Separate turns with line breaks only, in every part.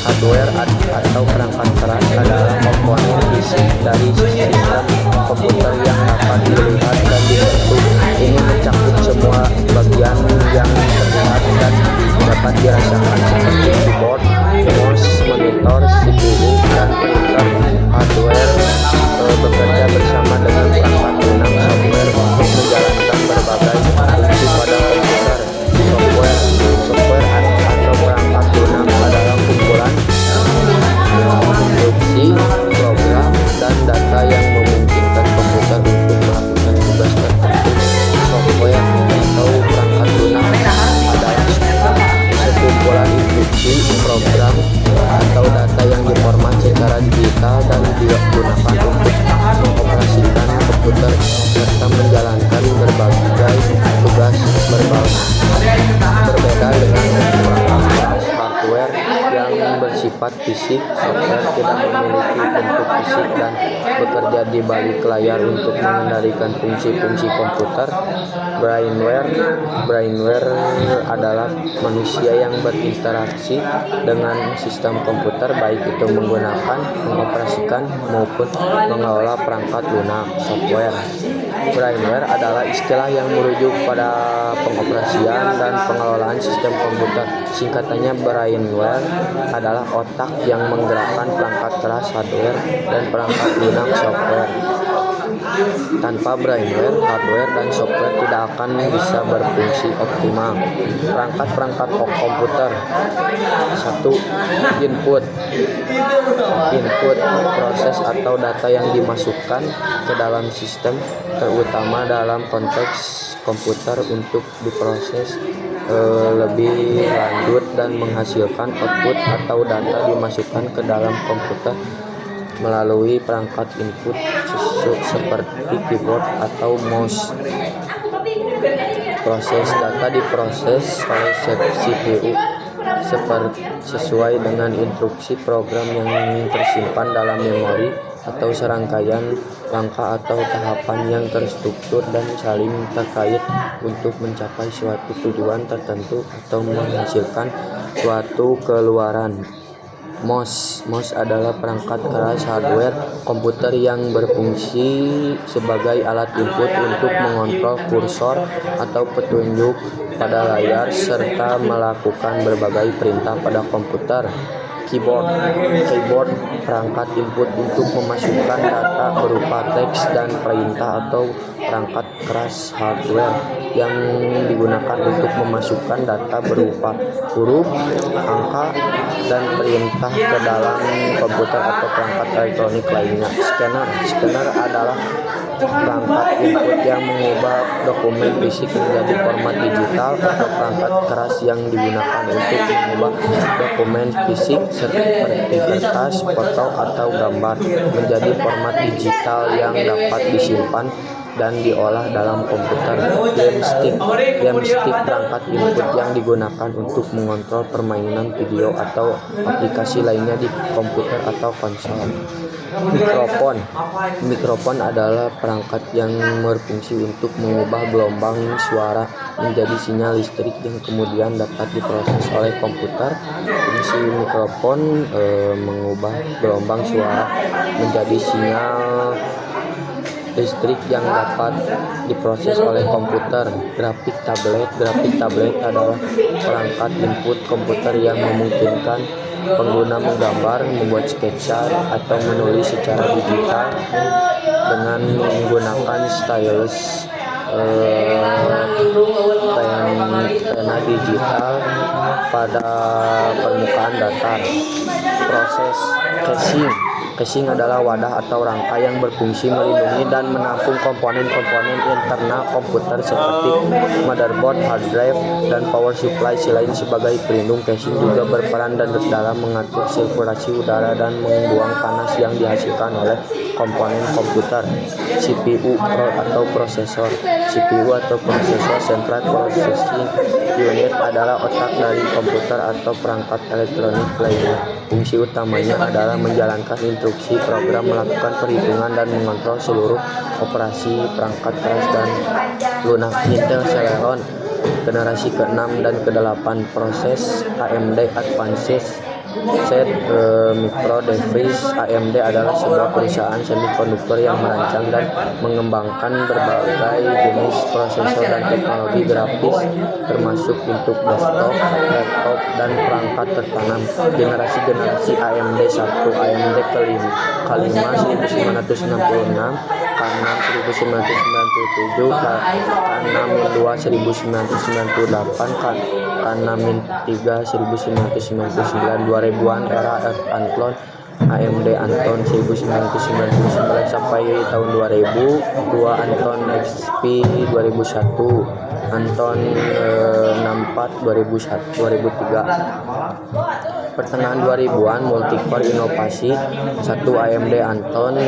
Hardware atau perangkat keras adalah komponen fisik dari sistem komputer yang dapat dilihat dan disentuh. Ini mencakup semua bagian yang terlihat dan dapat dirasakan seperti keyboard, mouse, monitor, CPU, dan printer. Hardware bekerja bersama dengan perangkat lunak software untuk menjalankan berbagai fungsi pada komputer. Software atau perangkat lunak adalah kumpulan instruksi, program, dan data yang memungkinkan komputer untuk melakukan tugas tertentu. Software atau perangkat lunak adalah sekumpulan instruksi, program, atau data yang diformat secara digital dan digunakan untuk mengoperasikan komputer serta menjalankan berbagai tugas berbeda dengan perangkat hardware yang bersifat fisik. Software tidak memiliki bentuk fisik dan bekerja di balik layar untuk mengendalikan fungsi-fungsi komputer. Brainware adalah manusia yang berinteraksi dengan sistem komputer, baik itu menggunakan, mengoperasikan, maupun mengelola perangkat lunak software. Brainware adalah istilah yang merujuk pada pengoperasian dan pengelolaan sistem komputer. Singkatannya, brainware adalah otak yang menggerakkan perangkat keras hardware dan perangkat lunak software. Tanpa brainware, hardware dan software tidak akan bisa berfungsi optimal. Perangkat komputer. 1. Input proses atau data yang dimasukkan ke dalam sistem, terutama dalam konteks komputer untuk diproses lebih lanjut dan menghasilkan output atau data dimasukkan ke dalam komputer melalui perangkat input seperti keyboard atau mouse. Proses data diproses oleh CPU sesuai dengan instruksi program yang tersimpan dalam memori atau serangkaian langkah atau tahapan yang terstruktur dan saling terkait untuk mencapai suatu tujuan tertentu atau menghasilkan suatu keluaran. Mouse adalah perangkat keras hardware komputer yang berfungsi sebagai alat input untuk mengontrol kursor atau petunjuk pada layar serta melakukan berbagai perintah pada komputer. Keyboard perangkat input untuk memasukkan data berupa teks dan perintah atau perangkat keras hardware yang digunakan untuk memasukkan data berupa huruf, angka, dan perintah ke dalam komputer atau perangkat elektronik lainnya. Scanner adalah perangkat input yang mengubah dokumen fisik menjadi format digital atau perangkat keras yang digunakan untuk mengubah dokumen fisik seperti kertas, foto, atau gambar menjadi format digital yang dapat disimpan dan diolah dalam komputer. Game stick perangkat input yang digunakan untuk mengontrol permainan video atau aplikasi lainnya di komputer atau konsol. Mikrofon adalah perangkat yang berfungsi untuk mengubah gelombang suara menjadi sinyal listrik yang kemudian dapat diproses oleh komputer. Fungsi mikrofon mengubah gelombang suara menjadi sinyal listrik yang dapat diproses oleh komputer. Grafik tablet adalah perangkat input komputer yang memungkinkan pengguna menggambar, membuat sketsa, atau menulis secara digital dengan menggunakan stylus pena digital pada permukaan datar. Proses Casing adalah wadah atau rangka yang berfungsi melindungi dan menampung komponen-komponen internal komputer seperti motherboard, hard drive, dan power supply. Selain sebagai pelindung, casing juga berperan dalam mengatur sirkulasi udara dan membuang panas yang dihasilkan oleh komponen komputer. CPU atau prosesor. CPU atau prosesor Central Processing Unit adalah otak dari komputer atau perangkat elektronik lainnya. Fungsi utamanya adalah menjalankan instruksi program, melakukan perhitungan, dan mengontrol seluruh operasi perangkat keras dan lunak. Intel Celeron generasi ke-6 dan ke-8 proses AMD Advanced ST Micro Device AMD adalah sebuah perusahaan semikonduktor yang merancang dan mengembangkan berbagai jenis prosesor dan teknologi grafis termasuk untuk desktop, laptop, dan perangkat tertanam. Generasi AMD 1, AMD K5 1996, K6 1997, K6-2 1998, K6-3 1999. 2000-an era Athlon AMD Athlon 1999 sampai tahun 2000, 2 Athlon XP 2001, Athlon 64 2003. Pertengahan 2000-an multicore inovasi 1 AMD Athlon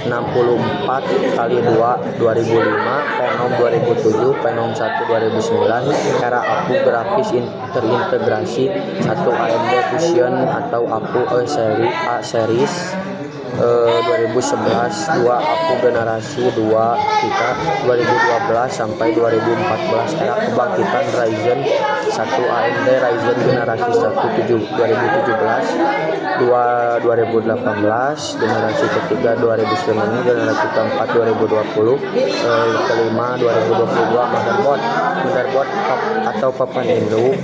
64x2 2005, Phenom 2007, Phenom 1 2009, era APU grafis terintegrasi 1 AMD Fusion atau APU A series 2011, 2 APU generasi 2 kita 2012 sampai 2014, era kebangkitan Ryzen 1 AMD Ryzen generasi 1 2017, 2 2018, generasi ketiga 2009, generasi keempat 2020, kelima 2022. Motherboard atau papan induk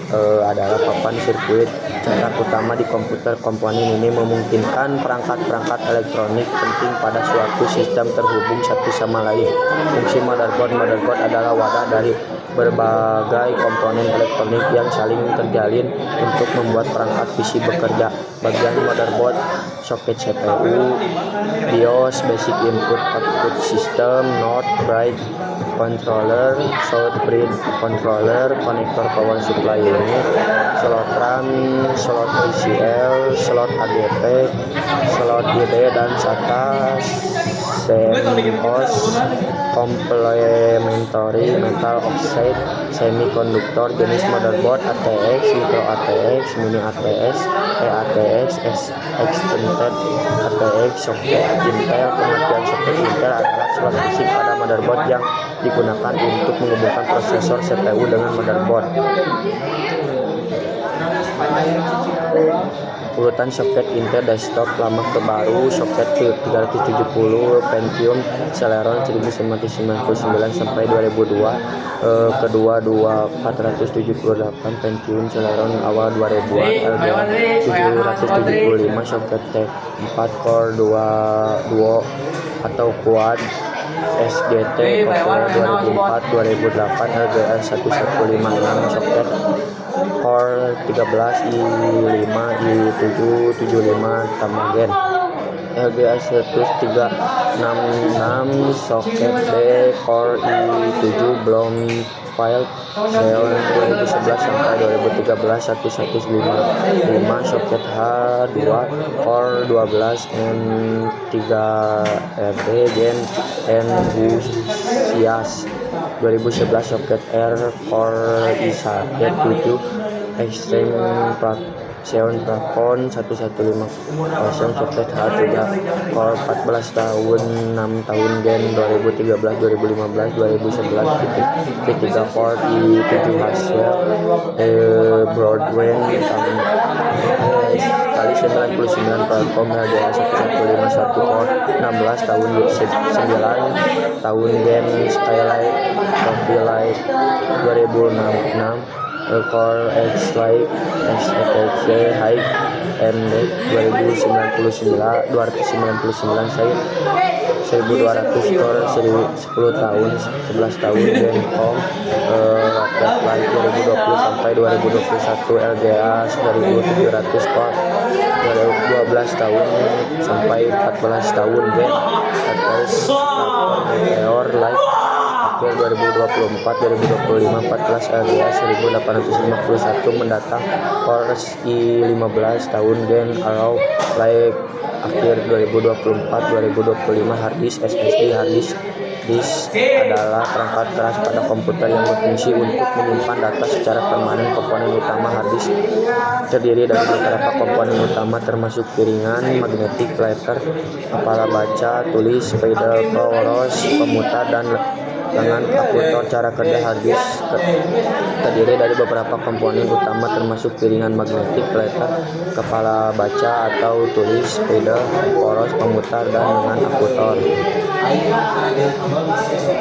adalah papan sirkuit cetak utama di komputer. Komponen ini memungkinkan perangkat-perangkat elektronik penting pada suatu sistem terhubung satu sama lain. Fungsi motherboard adalah wadah dari berbagai komponen elektronik yang saling terjalin untuk membuat perangkat PC bekerja. Bagian motherboard: soket CPU, BIOS, basic input/output system, NOT, bright controller, short-bridge controller, konektor power supply unit, slot RAM, slot VCL, slot AGP, slot ID dan SATA, CMOS, complementary metal oxide semikonduktor jenis motherboard ATX, micro ATX, mini ATX, EATX, extended ATX, soket Intel. Pengertian soket Intel adalah slot fisik pada motherboard yang digunakan untuk menghubungkan prosesor CPU dengan motherboard. Urutan soket Intel desktop lama ke baru: soket 370 Pentium Celeron 1999 sampai 2002, kedua 478 Pentium Celeron awal 2000-an, LGA 775, soket T4 Core 2 Duo atau Quad SGT populer 2004-2008, LGA 1156, soket Core 13 i5 i7 75 tambah gen, LGA 1366, soket D Core i7 belum file Xeon 2011 sampai 2013 1155, soket H2 Core 12 N3 RD Gen Enthusiast 2011, soket R Core i7 Extreme Xeon Plafon 1150, soket H3 Core 14 tahun 6 tahun Gen 2013, 2015, 2011, P3 Core i7 Haswell Broadway kali 99 Qualcomm LGA 1151 Core 16 tahun 9 tahun Gen Skylight Coffee Light 2006, Core X-Lite XTC High MD 299 Site 1200 Core 10 tahun 11 tahun Gencom Rocket Light 2020 sampai 2021, LGA 1700 Core 12 tahun sampai 14 tahun Gen Atlas Meteor Light akhir 2024-2025 14 LGA 1851 mendatang, Core i15 tahun Gen Arrow Light akhir 2024-2025 harddisk SSD. Harddisk adalah perangkat keras pada komputer yang berfungsi untuk menyimpan data secara permanen. Komponen utama harddisk terdiri dari beberapa komponen utama termasuk piringan, magnetic letter, kepala baca tulis, pedal, power, pemutar, dan Dengan komputer, cara kerja hard disk terdiri dari beberapa komponen utama termasuk piringan magnetik, letter, kepala baca atau tulis, spidol, poros, pemutar, dan dengan akutor.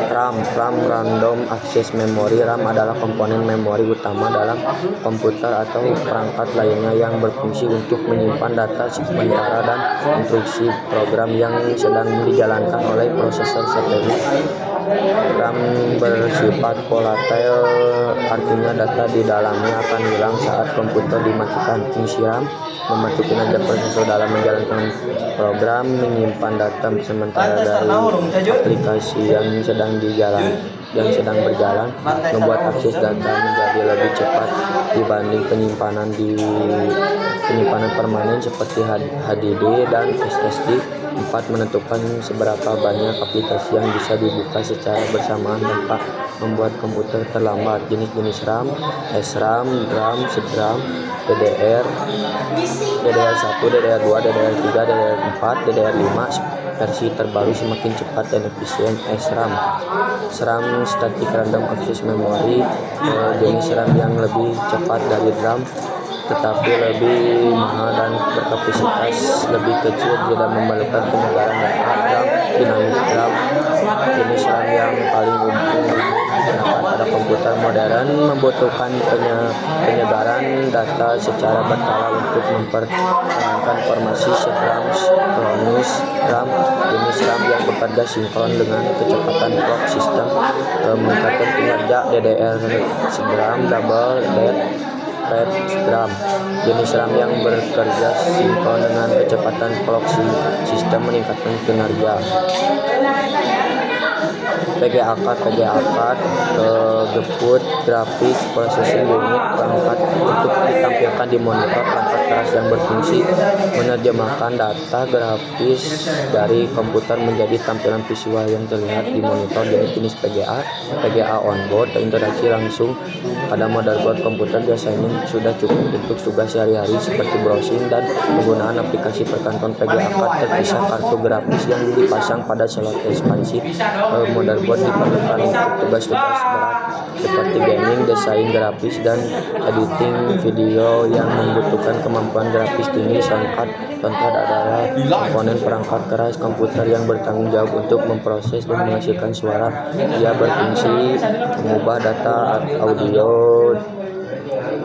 RAM Random Access Memory. RAM adalah komponen memori utama dalam komputer atau perangkat lainnya yang berfungsi untuk menyimpan data sementara dan instruksi program yang sedang dijalankan oleh prosesor satelit. RAM bersifat volatile, artinya data di dalamnya akan hilang saat komputer dimatikan. Fungsi RAM membantu kinerja prosesor dalam menjalankan program, menyimpan data sementara dari aplikasi yang sedang berjalan, membuat akses data menjadi lebih cepat dibanding penyimpanan permanen seperti HDD dan SSD. 4. Menentukan seberapa banyak aplikasi yang bisa dibuka secara bersamaan tanpa membuat komputer terlambat. Jenis-jenis RAM: SRAM, DRAM, SDRAM, DDR1, DDR2, DDR3, DDR4, DDR5. Versi terbaru semakin cepat dan efisien. SRAM Static Random Access Memory, jenis RAM yang lebih cepat dari DRAM tetapi lebih mahal dan berkapasitas lebih kecil, tidak memerlukan penyegaran data. RAM Dynamic RAM, jenis RAM yang paling umum digunakan pada komputer modern, membutuhkan penyegaran data secara berkala untuk mempertahankan informasi. Synchronous RAM, jenis RAM yang bekerja sinkron dengan kecepatan clock sistem, meningkatkan kinerja. DDR SDRAM Double Dead RAM, jenis RAM yang bekerja sinkron dengan kecepatan clock sistem, meningkatkan kinerja. PGA card, Output Graphics Processing Unit, perangkat untuk ditampilkan di monitor. Perangkat keras yang berfungsi menerjemahkan data grafis dari komputer menjadi tampilan visual yang terlihat di monitor. Jenis PGA onboard, interaksi langsung pada motherboard komputer, biasanya sudah cukup untuk tugas sehari-hari seperti browsing dan penggunaan aplikasi perkantoran. PGA card terpisah, kartu grafis yang dipasang pada slot ekspansi motherboard diperlukan untuk tugas-tugas berat seperti gaming, desain grafis, dan editing video yang membutuhkan kemampuan grafis tinggi. Soundcard adalah komponen perangkat keras komputer yang bertanggung jawab untuk memproses dan menghasilkan suara. Ia berfungsi mengubah data audio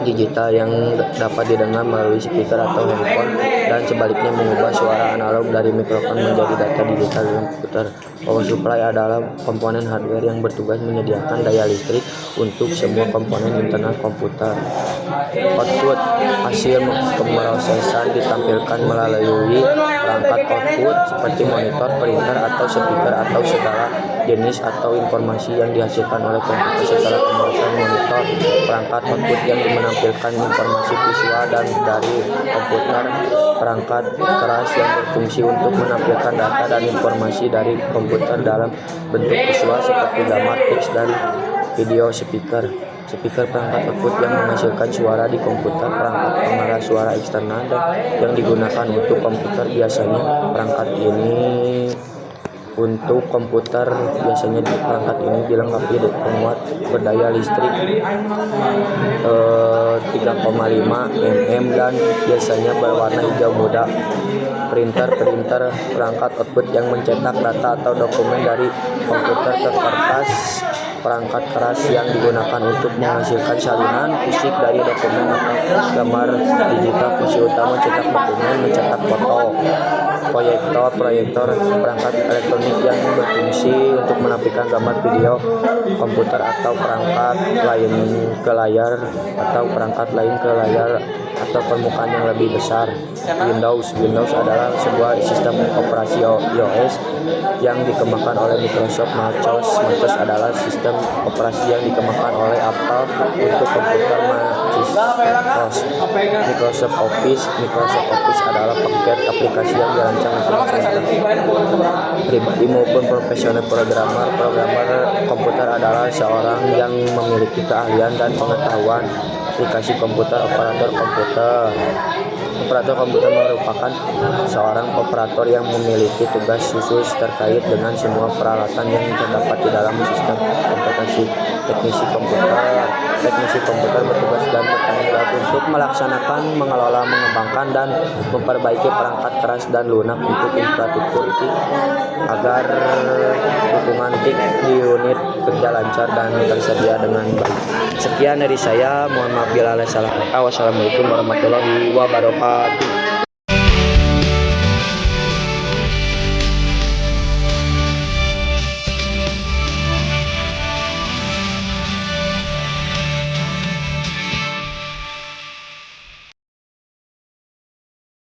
digital yang dapat didengar melalui speaker atau handphone, dan sebaliknya mengubah suara analog dari mikrofon menjadi data digital dalam komputer. Power supply adalah komponen hardware yang bertugas menyediakan daya listrik untuk semua komponen internal komputer. Output, hasil pemrosesan ditampilkan melalui perangkat output seperti monitor, printer, atau speaker, atau segala jenis atau informasi yang dihasilkan oleh komputer setelah pemrosesan monitor. Perangkat output yang menampilkan informasi visual dan dari komputer. Perangkat keras yang berfungsi untuk menampilkan data dan informasi dari komputer dalam bentuk visual seperti gambar, teks, dan video. Speaker perangkat output yang menghasilkan suara di komputer. Perangkat pengarah suara eksternal yang digunakan untuk komputer, biasanya perangkat ini dilengkapi penguat berdaya listrik 3,5 mm dan biasanya berwarna hijau muda. Printer perangkat output yang mencetak data atau dokumen dari komputer ke kertas. Perangkat keras yang digunakan untuk menghasilkan salinan fisik dari dokumen atau gambar digital. Fungsi utama mencetak dokumen, mencetak foto. Proyektor perangkat elektronik yang berfungsi untuk menampilkan gambar, video, komputer atau perangkat lain ke layar atau permukaan yang lebih besar. Windows adalah sebuah sistem operasi iOS yang dikembangkan oleh Microsoft. Mac adalah sistem operasi yang dikembangkan oleh Apple untuk komputer Macintosh. Microsoft Office adalah paket aplikasi yang dirancang untuk pribadi maupun profesional. Programmer komputer adalah seorang yang memiliki keahlian dan pengetahuan aplikasi komputer. Operator komputer. Operator komputer merupakan seorang operator yang memiliki tugas khusus terkait dengan semua peralatan yang terdapat di dalam sistem komputasi. Teknisi komputer. Teknisi komputer bertugas dan bertanggung jawab untuk melaksanakan, mengelola, mengembangkan, dan memperbaiki perangkat keras dan lunak untuk infrastruktur TIC agar dukungan TIC di unit kerja lancar dan tersedia dengan baik. Sekian dari saya, mohon maaf bila ada salah kata. Wassalamualaikum warahmatullahi wabarakatuh.